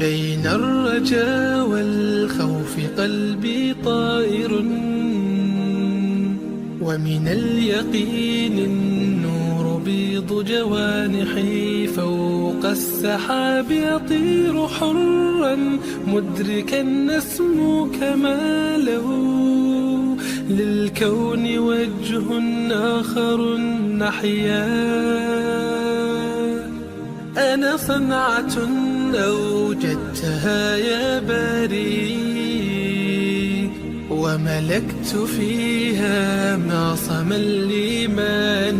بين الرجاء والخوف قلبي طائر، ومن اليقين النور بيض جوانحي، فوق السحاب يطير حرا مدركا نسمو كماله، للكون وجه آخر نحيا. أنا صنعة أوجدتها يا باري، وملكت فيها معصم الإيمان،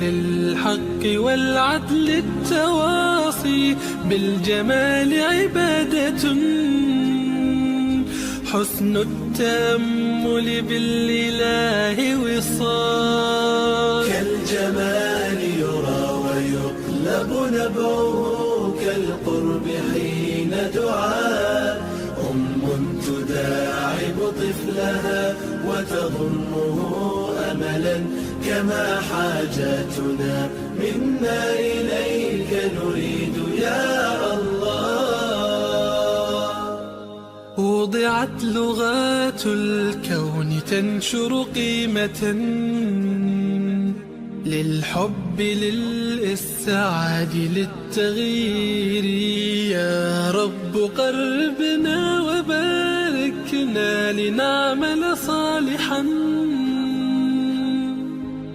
للحق والعدل التواصي، بالجمال عبادة، حسن التأمل بالإله وصال. كالجمال يرى ويقلب نبعه، كالقرب حين دعاء تداعب طفلها وتظنه أملا، كما حاجاتنا منا إليك نريد يا الله. وضعت لغات الكون تنشر قيمة للحب للإسعاد للتغيير، يا رب قربنا وباركنا لنعمل صالحا،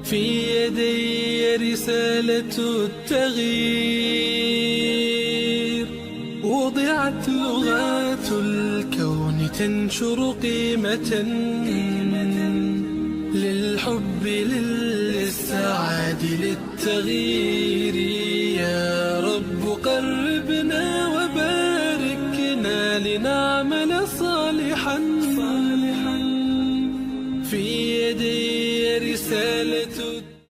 في يدي رسالة التغيير. وضعت لغات الكون تنشر قيمة للحب للإسعاد للتغيير، يا رب قربنا وباركنا لنعمل صالحا، في يدي رسالة